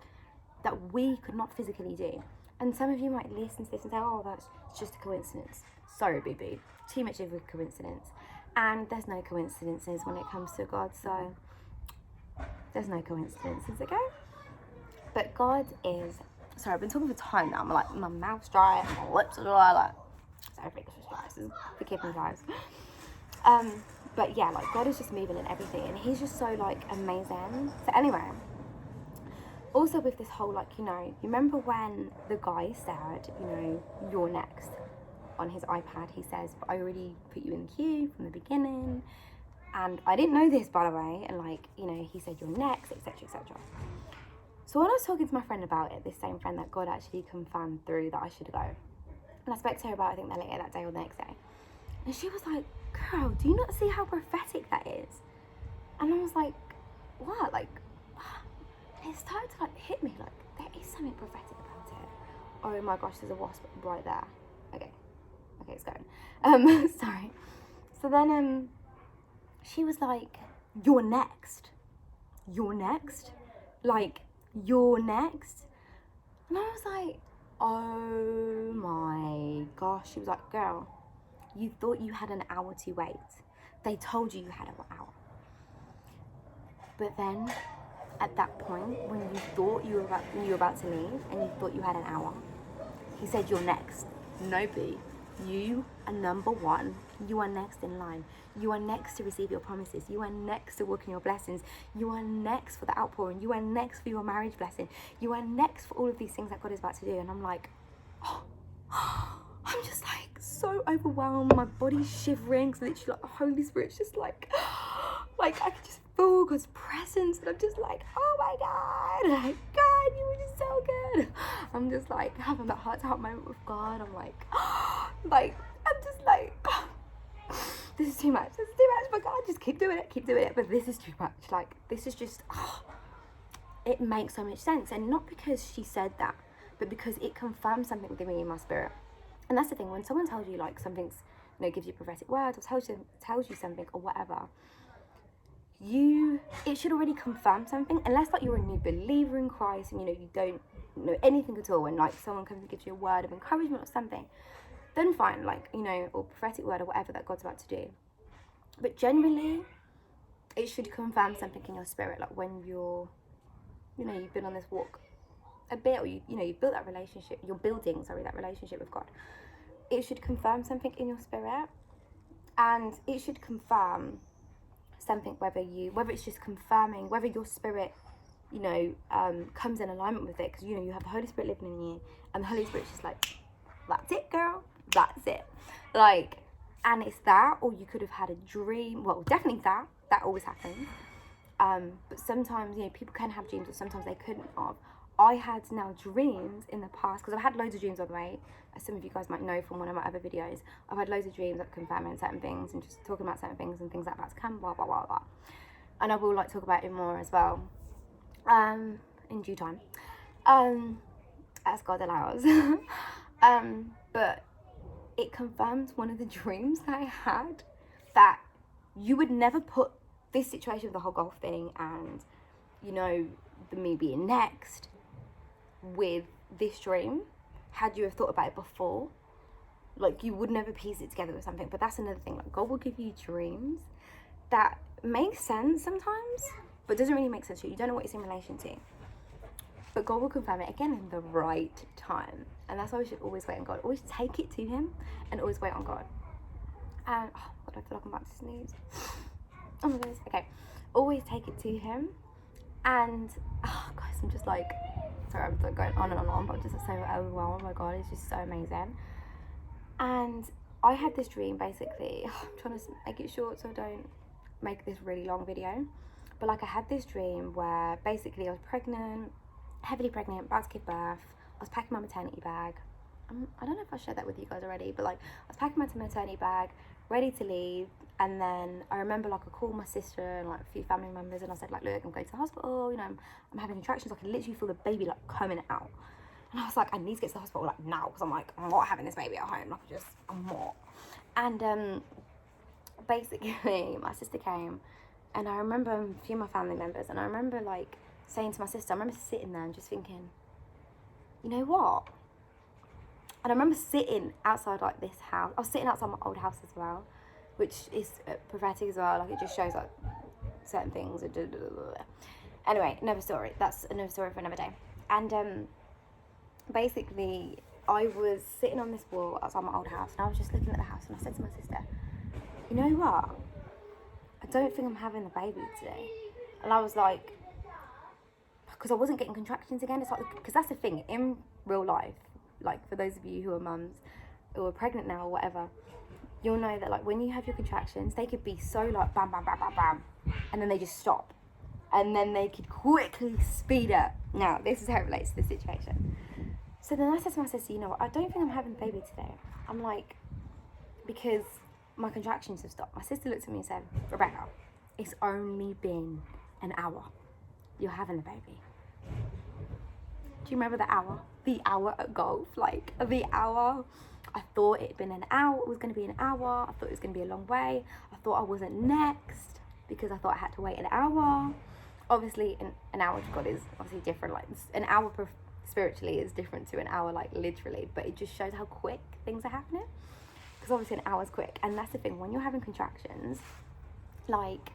that we could not physically do. And some of you might listen to this and say, oh, that's just a coincidence. Sorry, baby. Too much of a coincidence. And there's no coincidences when it comes to God, so there's no coincidences, okay? But God is, sorry, I've been talking for time now. I'm like, my mouth's dry, my lips are dry, like, so everything's just dry, so forgive me, guys. But yeah, like, God is just moving and everything, and he's just so, like, amazing. So anyway, also with this whole, like, you know, you remember when the guy said, you know, you're next on his iPad, he says, but I already put you in the queue from the beginning, and I didn't know this, by the way, and, like, you know, he said, you're next, etc, etc. So when I was talking to my friend about it, this same friend that God actually confirmed through that I should go, and I spoke to her about, I think, later that day or the next day, and she was like, girl, do you not see how prophetic that is? And I was like, what? Like, it started to, like, hit me, like, there is something prophetic about it. Oh my gosh, there's a wasp right there. Okay, it's going. Sorry. So then, she was like, you're next. Like, you're next. And I was like, oh my gosh. She was like, girl, you thought you had an hour to wait. They told you had an hour. But then, at that point, when you thought you were about to leave and you thought you had an hour, he said, you're next. No, boo. You are number one. You are next in line. You are next to receive your promises. You are next to walk in your blessings. You are next for the outpouring. You are next for your marriage blessing. You are next for all of these things that God is about to do. And I'm like, oh, I'm just like so overwhelmed. My body's shivering. So literally, like, the Holy Spirit's just like I can just feel God's presence. And I'm just like, oh my God. Like, God, you were just so good. I'm just like having that heart-to-heart moment with God. I'm like, I'm just like, this is too much. This is too much. But God, just keep doing it. But this is too much. Like, this is just, it makes so much sense. And not because she said that, but because it confirms something within me in my spirit. And that's the thing, when someone tells you like something's, you know, gives you prophetic words or tells you something or whatever, it should already confirm something, unless like you're a new believer in Christ and, you know, you don't know anything at all, and like someone comes and gives you a word of encouragement or something, then fine, like, you know, or prophetic word or whatever that God's about to do. But generally, it should confirm something in your spirit, like when you're, you know, you've been on this walk a bit, or you know, you've built that relationship, you're building, that relationship with God. It should confirm something in your spirit, and it should confirm something, whether it's just confirming, whether your spirit, you know, comes in alignment with it, because, you know, you have the Holy Spirit living in you, and the Holy Spirit's just like, that's it, girl, that's it. Like, and it's that, or you could have had a dream. Well, definitely that always happens. But sometimes, you know, people can have dreams, or sometimes they couldn't have. I had now dreams in the past, because I've had loads of dreams, by the way, as some of you guys might know from one of my other videos. I've had loads of dreams that confirming certain things and just talking about certain things and things that are about to come, blah, blah, blah, blah. And I will like talk about it more as well, in due time, as God allows. But it confirms one of the dreams that I had, that you would never put this situation with the whole golf thing and, you know, the me being next with this dream, had you have thought about it before. Like, you would never piece it together with something. But that's another thing, like, God will give you dreams that make sense sometimes, but doesn't really make sense to you. You don't know what it's in relation to, but God will confirm it again in the right time. And that's why we should always wait on God. Always take it to him and always wait on God. And oh God, I feel like I'm about to sneeze. Oh my goodness. Okay, always take it to him. And oh guys, I'm just like, sorry, I'm like going on and on, but I'm just so overwhelmed. Oh my God, it's just so amazing. And I had this dream, basically. I'm trying to make it short so I don't make this really long video, but like, I had this dream where basically I was pregnant, heavily pregnant, about to give birth. I was packing my maternity bag. I don't know if I shared that with you guys already, but like, I was packing my maternity bag, ready to leave. And then I remember, like, I called my sister and like a few family members, and I said, like, look, I'm going to the hospital, you know, I'm having contractions. I can literally feel the baby like coming out. And I was like, I need to get to the hospital like now, because I'm like, I'm not having this baby at home. Like, I'm not. And basically my sister came, and I remember a few of my family members, and I remember like saying to my sister, I remember sitting there and just thinking, you know what? And I remember sitting outside like this house. I was sitting outside my old house as well, which is prophetic as well. Like, it just shows like certain things. Anyway, another story. That's another story for another day. And basically, I was sitting on this wall outside my old house, and I was just looking at the house, and I said to my sister, you know what? I don't think I'm having a baby today. And I was like, because I wasn't getting contractions again. It's like, because that's the thing in real life. Like, for those of you who are mums or are pregnant now or whatever, you'll know that like when you have your contractions, they could be so like bam, bam, bam, bam, bam, and then they just stop, and then they could quickly speed up. Now, this is how it relates to the situation. So then I said to my sister, you know what? I don't think I'm having a baby today. I'm like, because my contractions have stopped. My sister looked at me and said, Rebecca, it's only been an hour. You're having a baby. Do you remember the hour? The hour at golf, like the hour. I thought it had been an hour. It was going to be an hour. I thought it was going to be a long way. I thought I wasn't next because I thought I had to wait an hour. Obviously, an hour to God is obviously different. Like, an hour spiritually is different to an hour, like, literally. But it just shows how quick things are happening. Because obviously an hour is quick. And that's the thing. When you're having contractions, like,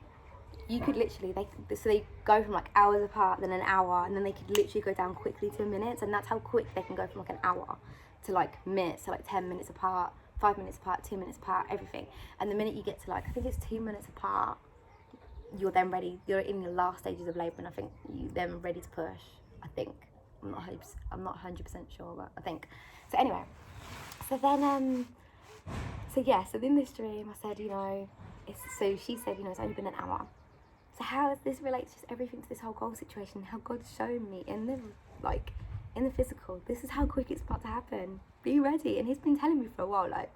you could literally, they go from like hours apart, then an hour, and then they could literally go down quickly to minutes. And that's how quick they can go from like an hour to like minutes, to like 10 minutes apart, 5 minutes apart, 2 minutes apart, everything. And the minute you get to like, I think it's 2 minutes apart, you're then ready, you're in your last stages of labour, and I think you then ready to push, I think. I'm not 100% sure, but I think. So anyway, so then, so in this dream, I said, so she said, it's only been an hour. So how does this relate to everything to this whole goal situation? How God's shown me in the physical, this is how quick it's about to happen. Be ready. And he's been telling me for a while, like,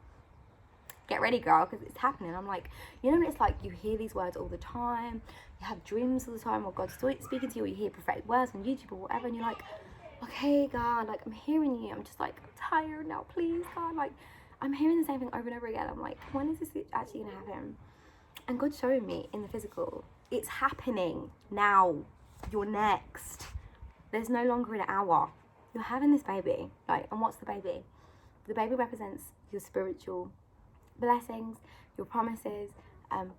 get ready, girl, because it's happening. I'm like, it's like you hear these words all the time. You have dreams all the time, or God's speaking to you, or you hear prophetic words on YouTube or whatever, and you're like, okay, God, like, I'm hearing you. I'm just like, I'm tired now, please, God. Like, I'm hearing the same thing over and over again. I'm like, when is this actually going to happen? And God's showing me in the physical, it's happening now. You're next. There's no longer an hour. You're having this baby. Like, and what's the baby? The baby represents your spiritual blessings, your promises,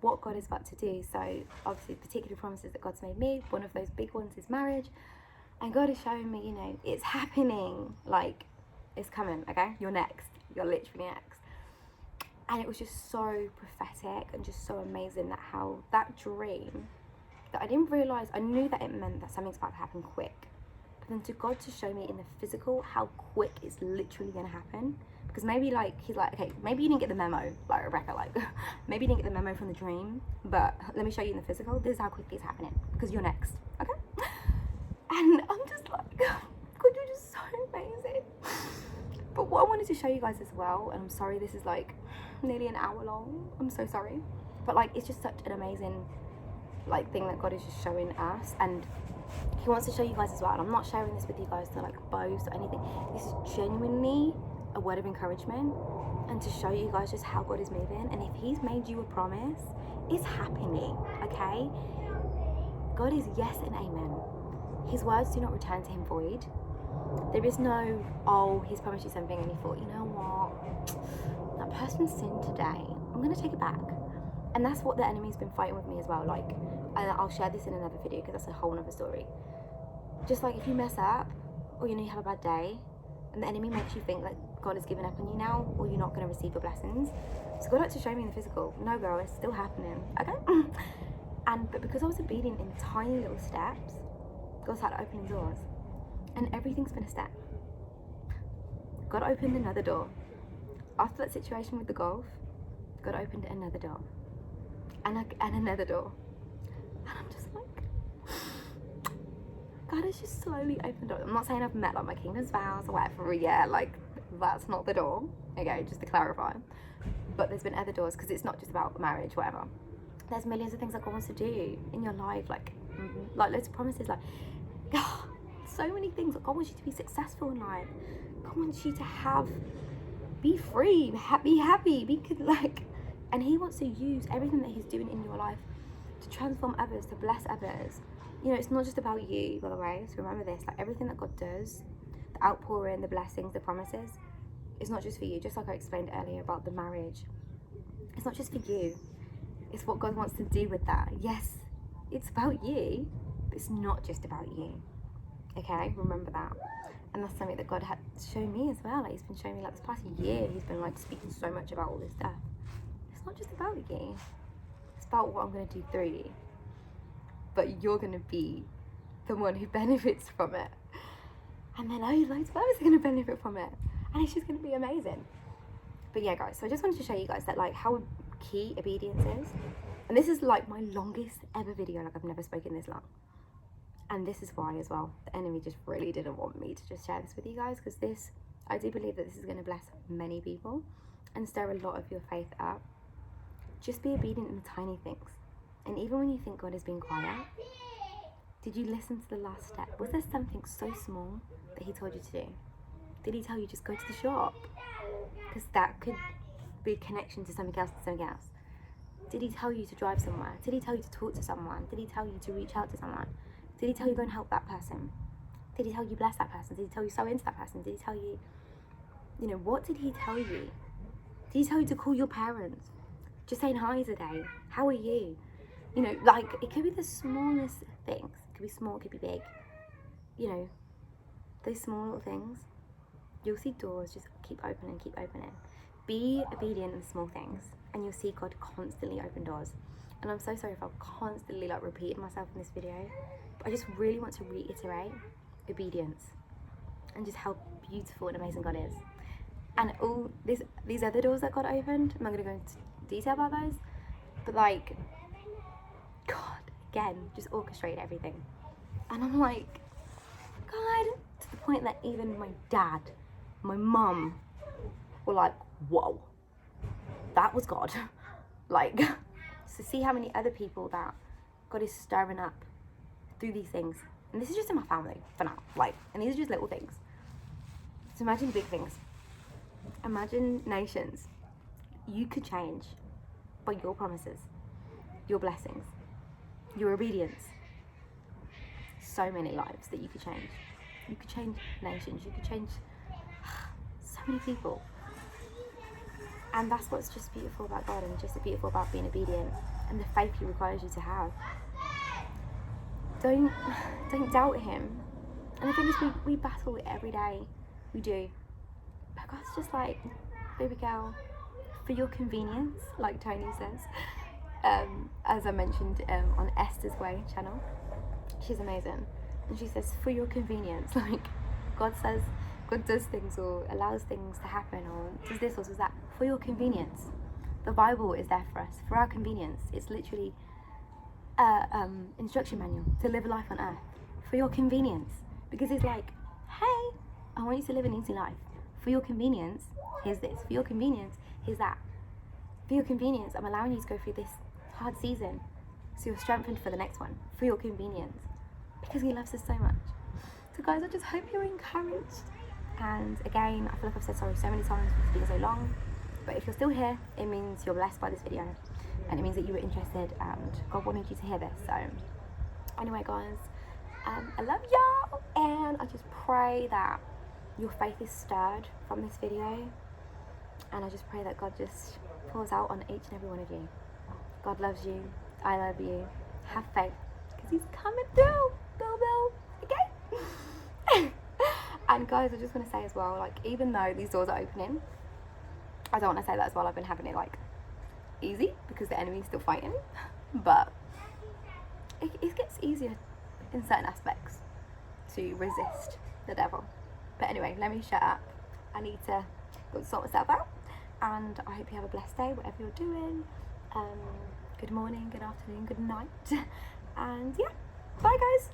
what God is about to do. So obviously particular promises that God's made me, one of those big ones is marriage, and God is showing me, it's happening, like, it's coming, okay? You're next. You're literally next. And it was just so prophetic and just so amazing that how that dream, that I didn't realise, I knew that it meant that something's about to happen quick, but then to God to show me in the physical how quick it's literally going to happen. Because maybe, like, he's like, okay, maybe you didn't get the memo, like Rebecca, like, maybe you didn't get the memo from the dream, but let me show you in the physical, this is how quickly it's happening, because you're next, okay? And I'm just like, God, you're just so amazing. But what I wanted to show you guys as well, and I'm sorry this is like nearly an hour long, I'm so sorry, but like, it's just such an amazing, like, thing that God is just showing us, and he wants to show you guys as well. And I'm not sharing this with you guys to like boast or anything. This is genuinely a word of encouragement, and to show you guys just how God is moving. And if he's made you a promise, it's happening, okay? God is yes and amen. His words do not return to him void. There is no, oh, he's promised you something and you thought, you know what, that person sinned today, I'm going to take it back. And that's what the enemy's been fighting with me as well. Like, and I'll share this in another video because that's a whole other story. Just like if you mess up, or you have a bad day, and the enemy makes you think like God has given up on you now, or you're not going to receive your blessings. So God had to show me in the physical, no girl, it's still happening, okay? But because I was obedient in tiny little steps, God started opening doors. And everything's been a step. God opened another door. After that situation with the golf, God opened another door. And another door. And I'm just like, God has just slowly opened doors. I'm not saying I've met like my kingdom's vows or whatever yet, like that's not the door, okay, just to clarify. But there's been other doors, because it's not just about marriage, whatever. There's millions of things that God wants to do in your life, like loads of promises, like, God, so many things. God wants you to be successful in life. God wants you to be free, be happy, be good, like, and he wants to use everything that he's doing in your life to transform others, to bless others. It's not just about you, by the way, so remember this, like, everything that God does, the outpouring, the blessings, the promises, it's not just for you. Just like I explained earlier about the marriage, it's not just for you, it's what God wants to do with that. Yes, it's about you, but it's not just about you. Okay, remember that. And that's something that God had shown me as well. Like, he's been showing me, like, this past year, he's been like speaking so much about all this stuff. It's not just about you, it's about what I'm going to do through you, but you're going to be the one who benefits from it, and then loads of others are going to benefit from it, and it's just going to be amazing. But yeah, guys, so I just wanted to show you guys that, like, how key obedience is. And this is like my longest ever video. Like, I've never spoken this long. And this is why as well, the enemy just really didn't want me to just share this with you guys, because I do believe that this is going to bless many people and stir a lot of your faith up. Just be obedient in the tiny things. And even when you think God is being quiet, did you listen to the last step? Was there something so small that he told you to do? Did he tell you just go to the shop? Because that could be a connection to something else, Did he tell you to drive somewhere? Did he tell you to talk to someone? Did he tell you to reach out to someone? Did he tell you go and help that person? Did he tell you bless that person? Did he tell you sow into that person? Did he tell you, what did he tell you? Did he tell you to call your parents? Just saying hi today. How are you? Like, it could be the smallest things. It could be small, it could be big. Those small little things. You'll see doors just keep opening. Be obedient in the small things, and you'll see God constantly open doors. And I'm so sorry if I'm constantly like repeating myself in this video, but I just really want to reiterate obedience and just how beautiful and amazing God is. And all these other doors that God opened, I'm not going to go into detail about those, but like, God, again, just orchestrated everything. And I'm like, God, to the point that even my dad, my mum were like, whoa, that was God. Like, so see how many other people that God is stirring up through these things. And this is just in my family for now, like, and these are just little things. So imagine big things. Imagine nations. You could change by your promises, your blessings, your obedience. So many lives that you could change. You could change nations. You could change so many people. And that's what's just beautiful about God, and just beautiful about being obedient and the faith He requires you to have. Don't doubt Him. And the thing is, we battle it every day. We do. But God's just like, baby girl, for your convenience, like Tony says. As I mentioned on Esther's Way channel, she's amazing. And she says, for your convenience, like God does things or allows things to happen or does this or does that for your convenience. The Bible is there for us, for our convenience. It's literally instruction manual to live a life on earth for your convenience, because it's like, hey, I want you to live an easy life. For your convenience, here's this. For your convenience, here's that. For your convenience, I'm allowing you to go through this hard season so you're strengthened for the next one. For your convenience, because He loves us so much. So guys, I just hope you're encouraged. And again, I feel like I've said sorry so many times for being so long, but if you're still here, it means you're blessed by this video, and it means that you were interested and God wanted you to hear this. So anyway guys, I love y'all, and I just pray that your faith is stirred from this video, and I just pray that God just pours out on each and every one of you. God loves you, I love you, have faith, because He's coming through, Bill, okay? And guys, I just want to say as well, like, even though these doors are opening, I don't want to say that as well, I've been having it like easy because the enemy's still fighting, but it gets easier in certain aspects to resist the devil. But anyway, let me shut up. I need to go sort myself out, and I hope you have a blessed day, whatever you're doing. Good morning, good afternoon, good night, and yeah, bye guys.